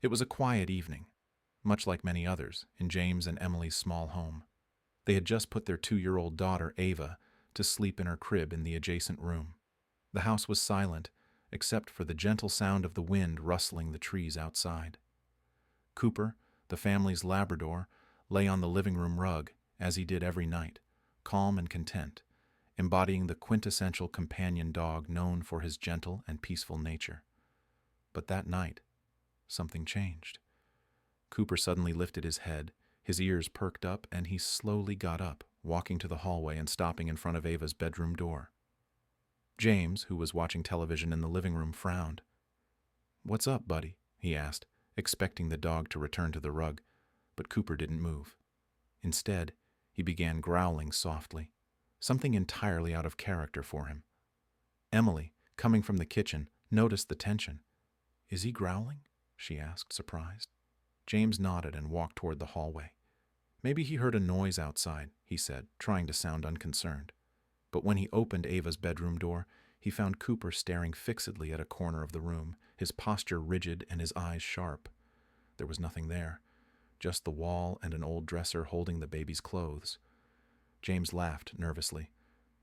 It was a quiet evening, much like many others, in James and Emily's small home. They had just put their 2-year-old daughter, Ava, to sleep in her crib in the adjacent room. The house was silent, except for the gentle sound of the wind rustling the trees outside. Cooper, the family's Labrador, lay on the living room rug, as he did every night, calm and content, embodying the quintessential companion dog known for his gentle and peaceful nature. But that night, something changed. Cooper suddenly lifted his head, his ears perked up, and he slowly got up, walking to the hallway and stopping in front of Ava's bedroom door. James, who was watching television in the living room, frowned. "What's up, buddy?" he asked, expecting the dog to return to the rug, but Cooper didn't move. Instead, he began growling softly, something entirely out of character for him. Emily, coming from the kitchen, noticed the tension. "Is he growling?" she asked, surprised. James nodded and walked toward the hallway. "Maybe he heard a noise outside," he said, trying to sound unconcerned. But when he opened Ava's bedroom door, he found Cooper staring fixedly at a corner of the room, his posture rigid and his eyes sharp. There was nothing there, just the wall and an old dresser holding the baby's clothes. James laughed nervously.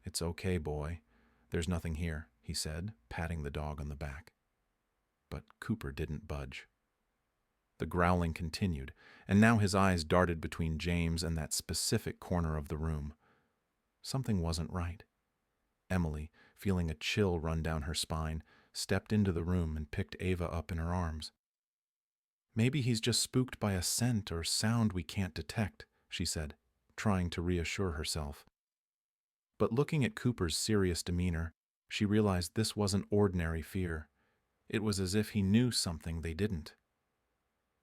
"It's okay, boy. There's nothing here," he said, patting the dog on the back. But Cooper didn't budge. The growling continued, and now his eyes darted between James and that specific corner of the room. Something wasn't right. Emily, feeling a chill run down her spine, stepped into the room and picked Ava up in her arms. "Maybe he's just spooked by a scent or sound we can't detect," she said, trying to reassure herself. But looking at Cooper's serious demeanor, she realized this wasn't ordinary fear. It was as if he knew something they didn't.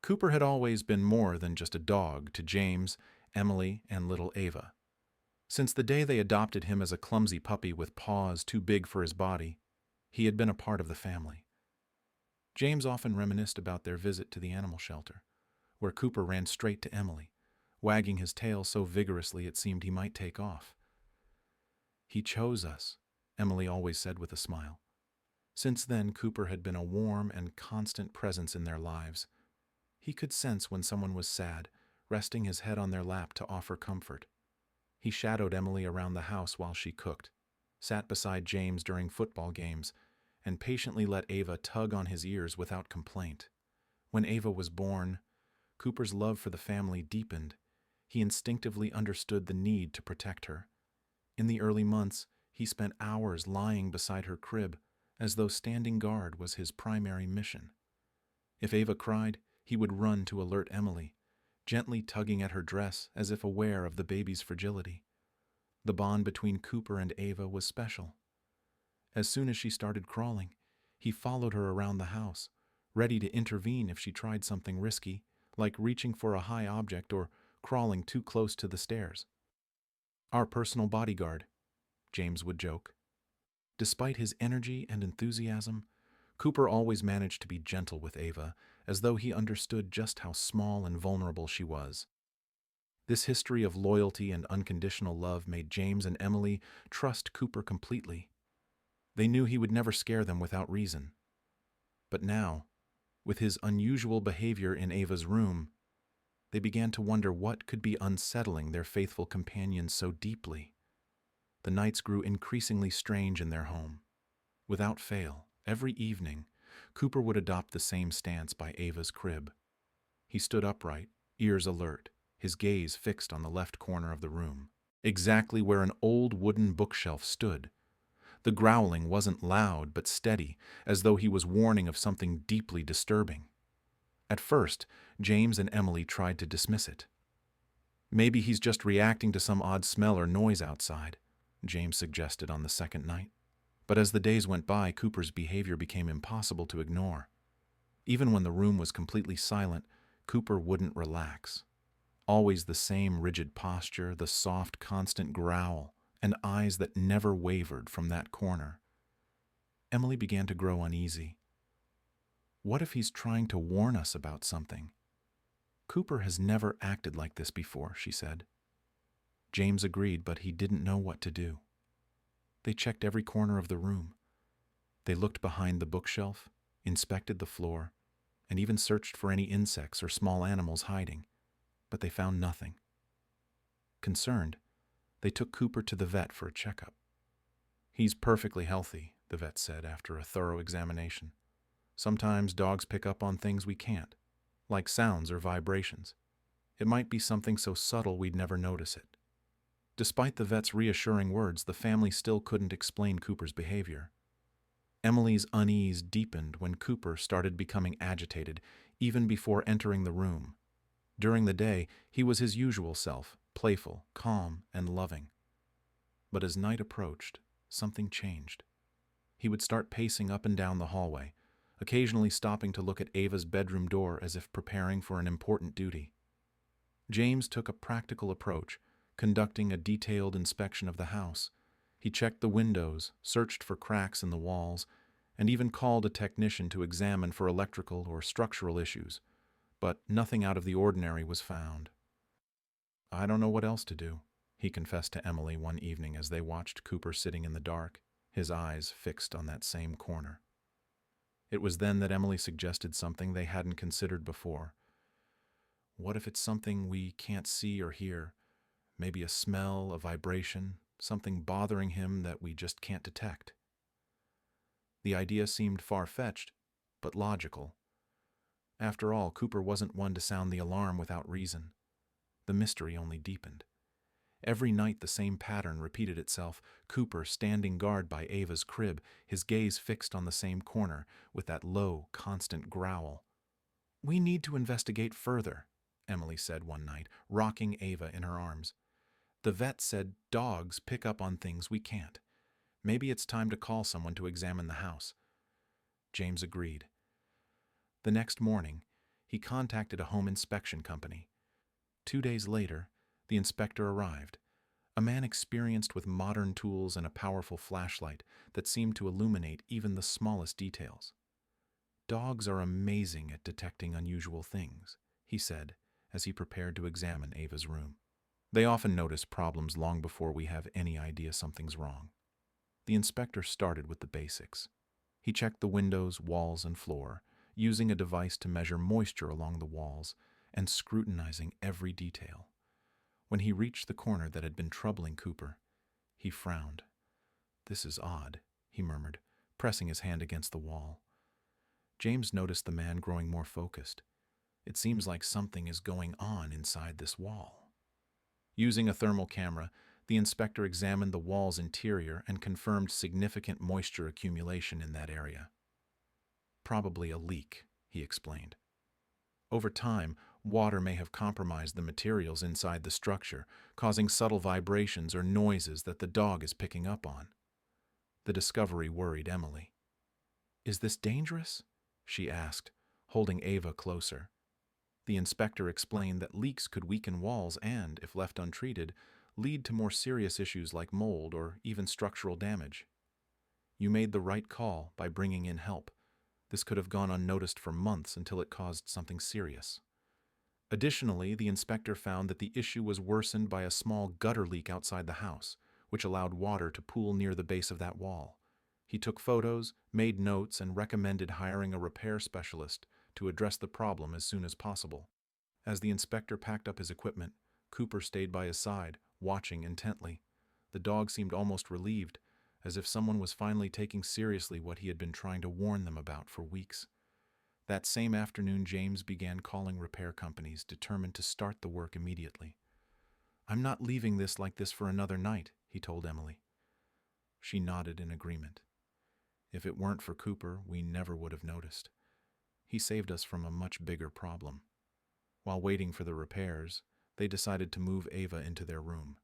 Cooper had always been more than just a dog to James, Emily, and little Ava. Since the day they adopted him as a clumsy puppy with paws too big for his body, he had been a part of the family. James often reminisced about their visit to the animal shelter, where Cooper ran straight to Emily, wagging his tail so vigorously it seemed he might take off. "He chose us," Emily always said with a smile. Since then, Cooper had been a warm and constant presence in their lives. He could sense when someone was sad, resting his head on their lap to offer comfort. He shadowed Emily around the house while she cooked, sat beside James during football games, and patiently let Ava tug on his ears without complaint. When Ava was born, Cooper's love for the family deepened. He instinctively understood the need to protect her. In the early months, he spent hours lying beside her crib, as though standing guard was his primary mission. If Ava cried, he would run to alert Emily, gently tugging at her dress as if aware of the baby's fragility. The bond between Cooper and Ava was special. As soon as she started crawling, he followed her around the house, ready to intervene if she tried something risky, like reaching for a high object or crawling too close to the stairs. "Our personal bodyguard," James would joke. Despite his energy and enthusiasm, Cooper always managed to be gentle with Ava, as though he understood just how small and vulnerable she was. This history of loyalty and unconditional love made James and Emily trust Cooper completely. They knew he would never scare them without reason. But now, with his unusual behavior in Ava's room, they began to wonder what could be unsettling their faithful companion so deeply. The nights grew increasingly strange in their home. Without fail, every evening, Cooper would adopt the same stance by Ava's crib. He stood upright, ears alert, his gaze fixed on the left corner of the room, exactly where an old wooden bookshelf stood. The growling wasn't loud but steady, as though he was warning of something deeply disturbing. At first, James and Emily tried to dismiss it. "Maybe he's just reacting to some odd smell or noise outside," James suggested on the second night. But as the days went by, Cooper's behavior became impossible to ignore. Even when the room was completely silent, Cooper wouldn't relax. Always the same rigid posture, the soft, constant growl, and eyes that never wavered from that corner. Emily began to grow uneasy. "What if he's trying to warn us about something?" "Cooper has never acted like this before," she said. James agreed, but he didn't know what to do. They checked every corner of the room. They looked behind the bookshelf, inspected the floor, and even searched for any insects or small animals hiding, but they found nothing. Concerned, they took Cooper to the vet for a checkup. "He's perfectly healthy," the vet said after a thorough examination. "Sometimes dogs pick up on things we can't, like sounds or vibrations. It might be something so subtle we'd never notice it." Despite the vet's reassuring words, the family still couldn't explain Cooper's behavior. Emily's unease deepened when Cooper started becoming agitated, even before entering the room. During the day, he was his usual self, playful, calm, and loving. But as night approached, something changed. He would start pacing up and down the hallway, occasionally stopping to look at Ava's bedroom door as if preparing for an important duty. James took a practical approach, conducting a detailed inspection of the house. He checked the windows, searched for cracks in the walls, and even called a technician to examine for electrical or structural issues, but nothing out of the ordinary was found. "I don't know what else to do," he confessed to Emily one evening as they watched Cooper sitting in the dark, his eyes fixed on that same corner. It was then that Emily suggested something they hadn't considered before. "What if it's something we can't see or hear? Maybe a smell, a vibration, something bothering him that we just can't detect?" The idea seemed far-fetched, but logical. After all, Cooper wasn't one to sound the alarm without reason. The mystery only deepened. Every night the same pattern repeated itself, Cooper standing guard by Ava's crib, his gaze fixed on the same corner, with that low, constant growl. "We need to investigate further," Emily said one night, rocking Ava in her arms. "The vet said dogs pick up on things we can't. Maybe it's time to call someone to examine the house." James agreed. The next morning, he contacted a home inspection company. 2 days later, the inspector arrived, a man experienced with modern tools and a powerful flashlight that seemed to illuminate even the smallest details. "Dogs are amazing at detecting unusual things," he said as he prepared to examine Ava's room. "They often notice problems long before we have any idea something's wrong." The inspector started with the basics. He checked the windows, walls, and floor, using a device to measure moisture along the walls and scrutinizing every detail. When he reached the corner that had been troubling Cooper, he frowned. "This is odd," he murmured, pressing his hand against the wall. James noticed the man growing more focused. "It seems like something is going on inside this wall." Using a thermal camera, the inspector examined the wall's interior and confirmed significant moisture accumulation in that area. "Probably a leak," he explained. "Over time, water may have compromised the materials inside the structure, causing subtle vibrations or noises that the dog is picking up on." The discovery worried Emily. "Is this dangerous?" she asked, holding Ava closer. The inspector explained that leaks could weaken walls and, if left untreated, lead to more serious issues like mold or even structural damage. "You made the right call by bringing in help. This could have gone unnoticed for months until it caused something serious." Additionally, the inspector found that the issue was worsened by a small gutter leak outside the house, which allowed water to pool near the base of that wall. He took photos, made notes, and recommended hiring a repair specialist to address the problem as soon as possible. As the inspector packed up his equipment, Cooper stayed by his side, watching intently. The dog seemed almost relieved, as if someone was finally taking seriously what he had been trying to warn them about for weeks. That same afternoon, James began calling repair companies, determined to start the work immediately. "I'm not leaving this like this for another night," he told Emily. She nodded in agreement. "If it weren't for Cooper, we never would have noticed. He saved us from a much bigger problem." While waiting for the repairs, they decided to move Ava into their room.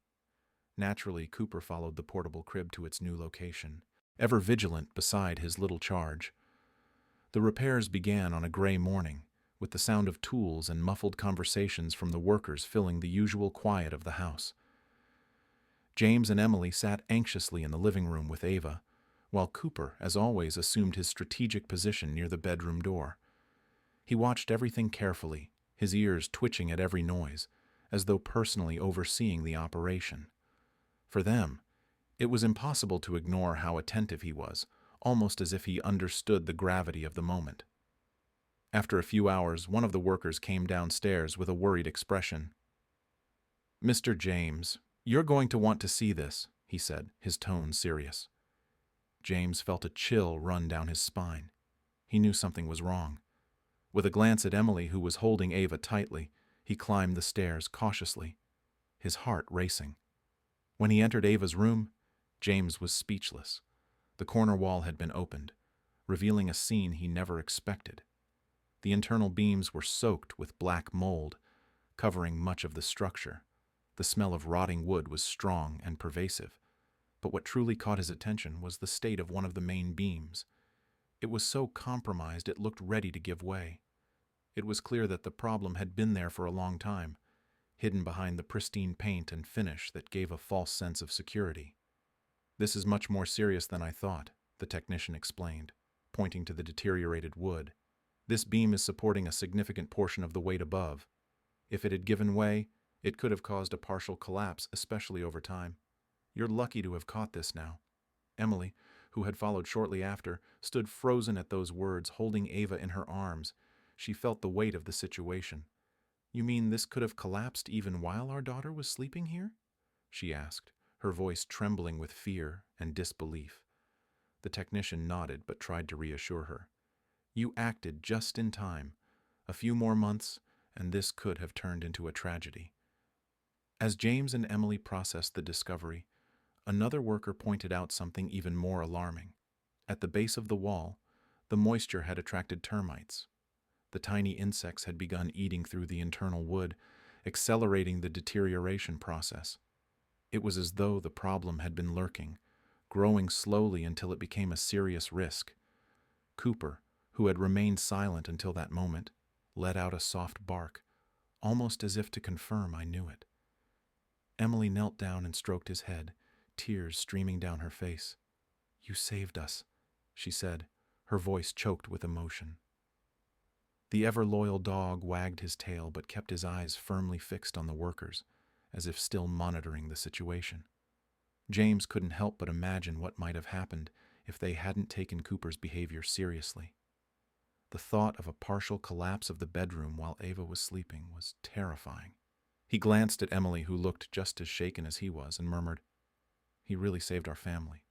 Naturally, Cooper followed the portable crib to its new location, ever vigilant beside his little charge. The repairs began on a gray morning, with the sound of tools and muffled conversations from the workers filling the usual quiet of the house. James and Emily sat anxiously in the living room with Ava, while Cooper, as always, assumed his strategic position near the bedroom door. He watched everything carefully, his ears twitching at every noise, as though personally overseeing the operation. For them, it was impossible to ignore how attentive he was, almost as if he understood the gravity of the moment. After a few hours, one of the workers came downstairs with a worried expression. "Mr. James, you're going to want to see this," he said, his tone serious. James felt a chill run down his spine. He knew something was wrong. With a glance at Emily, who was holding Ava tightly, he climbed the stairs cautiously, his heart racing. When he entered Ava's room, James was speechless. The corner wall had been opened, revealing a scene he never expected. The internal beams were soaked with black mold, covering much of the structure. The smell of rotting wood was strong and pervasive, but what truly caught his attention was the state of one of the main beams. It was so compromised it looked ready to give way. It was clear that the problem had been there for a long time, hidden behind the pristine paint and finish that gave a false sense of security. "This is much more serious than I thought," the technician explained, pointing to the deteriorated wood. "This beam is supporting a significant portion of the weight above. If it had given way, it could have caused a partial collapse, especially over time. You're lucky to have caught this now." Emily, who had followed shortly after, stood frozen at those words, holding Ava in her arms. She felt the weight of the situation. "You mean this could have collapsed even while our daughter was sleeping here?" she asked, her voice trembling with fear and disbelief. The technician nodded but tried to reassure her. "You acted just in time. A few more months, and this could have turned into a tragedy." As James and Emily processed the discovery, another worker pointed out something even more alarming. At the base of the wall, the moisture had attracted termites. The tiny insects had begun eating through the internal wood, accelerating the deterioration process. It was as though the problem had been lurking, growing slowly until it became a serious risk. Cooper, who had remained silent until that moment, let out a soft bark, almost as if to confirm I knew it. Emily knelt down and stroked his head, tears streaming down her face. "You saved us," she said, her voice choked with emotion. The ever-loyal dog wagged his tail but kept his eyes firmly fixed on the workers, as if still monitoring the situation. James couldn't help but imagine what might have happened if they hadn't taken Cooper's behavior seriously. The thought of a partial collapse of the bedroom while Ava was sleeping was terrifying. He glanced at Emily, who looked just as shaken as he was, and murmured, "He really saved our family."